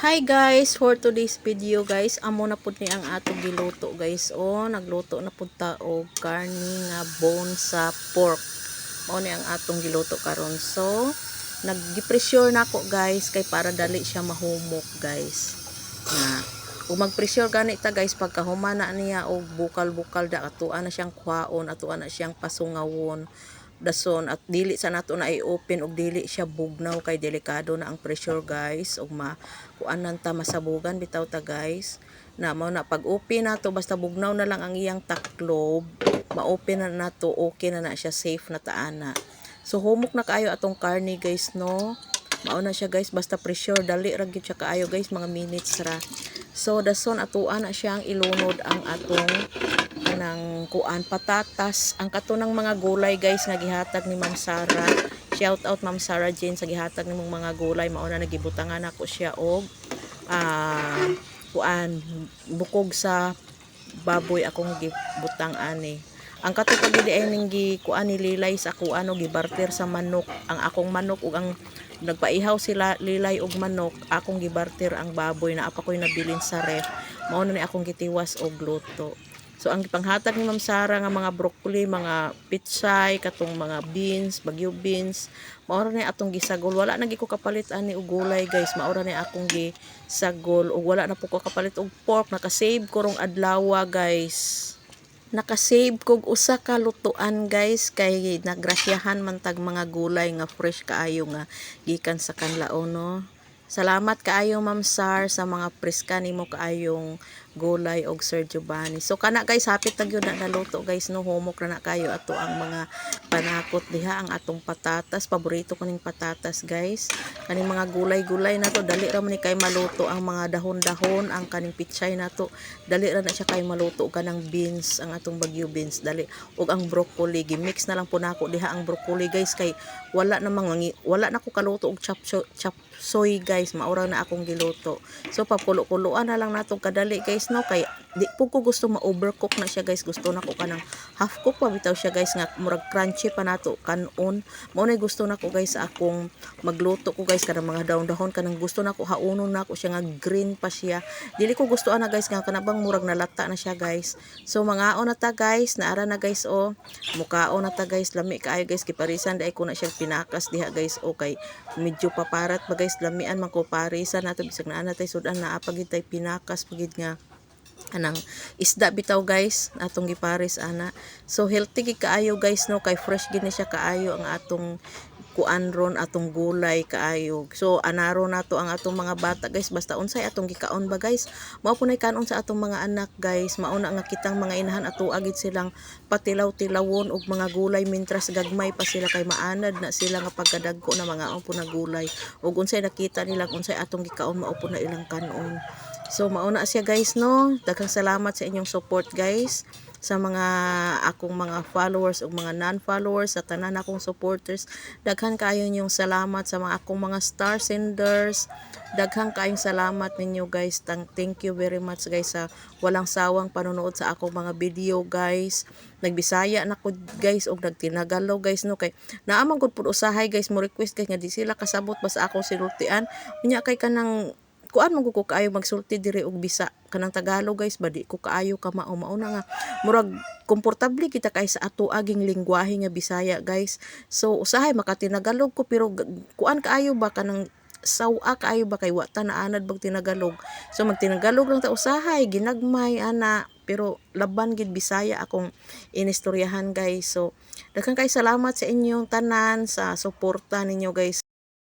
Hi guys, for today's video guys, amo na pud ni ang atong giluto guys. Nagluto na pud ta og karni nga bone sa pork. Mao ni ang atong giluto karon. So, naggi-pressure nako guys kay para dali siya mahumok guys. Ug mag-pressure gani ta guys pagka humana niya og bukal-bukal da atuan na siyang kuhaon, atuan na siyang pasungawon dason at dili sa nato na i-open og dili siya bugnaw kay delikado na ang pressure guys ug kuanan ta masabugan bitaw ta guys na mao na pag open nato basta bugnaw na lang ang iyang taklob ma-open na nato okay na siya safe na taana. So humok na kaayo atong karni guys no. Mao na siya guys basta pressure dali ra gyud siya kaayo guys mga minutes ra. So dason atuan na siyang ilunod ang atong ng kuan patatas ang katunang mga gulay guys nga gihatag ni Ma'am Sara. Shout out Ma'am Sara Jane sa gihatag nimong mga gulay. Mao na nagibutangan ako siya og kuan bukog sa baboy akong gibutang ani. Ang katupad di ay ning kuan ni Lilay sa kuan og gibarter sa manok. Ang akong manok ug ang nagpaihaw sila Lilay og manok, akong gibarter ang baboy na apa ko'y nabilin sa ref. Mao na ni akong gitiwas og luto. So ang panghatag ni Ma'am Sara nga mga broccoli, mga pitsay, katong mga beans, bagyo beans, maura ni atong gisagol. Wala na ko kapalit ani og gulay guys. Maura ni akong gisagol ug wala na po ko kapalit og pork. Naka-save ko rong adlawa guys. Naka-save kog usa ka lutuan guys kay nagrasyahan man tag mga gulay nga fresh kaayo nga gikan sa kanlaon no. Salamat kaayo Ma'am Sar sa mga preska nimo kaayong gulay og Sir Giovanni. So kana guys hapit tag yun na naluto guys no, humok na kayo ato ang mga panakot diha ang atong patatas. Paborito ko ning patatas guys. Kaning mga gulay-gulay na to dali ra man ni kay maluto ang mga dahon-dahon, ang kaning pitsay na to dali ra na siya kay maluto kanang beans, ang atong bagyo beans dali ug ang broccoli gi-mix na lang po nako diha ang broccoli guys kay wala na ko kaluto og chop soy guys, maura na akong giluto. So papulo-puloan na lang natong kadali guys no kay di po ko gusto ma-overcook na siya guys. Gusto na ko kanang half cook pa bitaw siya guys nga murag crunchy pa nato kanon. Mao na gusto na ko guys sa akong magluto ko guys kanang mga dahon-dahon kanang gusto na ko haunon na ko siya nga green pa siya. Dili ko gusto ana guys nga kanabang murag nalata na siya guys. So mangaon na ta guys, naara na guys mukaon na ta guys, lami kaayo guys kiparisan dai ko na siya pinakas diha guys kay medyo paparat ba guys lamian man ko parisan nato bisag naa natay sudan naa pagid tay pinakas pagid nga anang isda bitaw guys atong giparis ana. So healthy gid kaayo guys no kay fresh gid ni siya kaayo ang atong kuan ron atong gulay kaayo. So anaro nato ang atong mga bata guys basta unsay atong gikaon ba guys mao punay kanon sa atong mga anak guys. Mauna nga kitang mga inahan ato agid silang patilaw-tilawon og mga gulay mintras gagmay pa sila kay maanad na sila nga pagkadagko na mga po na gulay ug unsay nakita nila unsay atong gikaon mao po na ilang kanon. So mauna siya guys no. Daghang salamat sa inyong support guys sa mga akong mga followers o mga non-followers sa tanan akong supporters. Daghang kayo yung salamat sa mga akong mga star senders. Daghang kayong salamat ninyo guys. Thank you very much guys sa walang sawang panonood sa akong mga video guys. Nagbisaya na ko guys og nagtinagalo guys no kay naamang gud pud usahay guys mo request guys nga di sila kasabot basta akong silultian. Unya kay kanang kuan mo ko kaayo magsulti dire og bisa kanang Tagalog guys ba di ko kaayo ka mao na nga murag komportable kita kay sa ato aging lengguwahe nga Bisaya guys. So usahay makatinagalog ko pero kuan kaayo ba kanang sawa kaayo ba kay wa ta naanad bag tinagalog. So magtinagalog lang ta usahay ginagmay ana pero laban gid Bisaya akong inistoryahan guys. So daghang kay salamat sa inyong tanan sa suporta ninyo guys.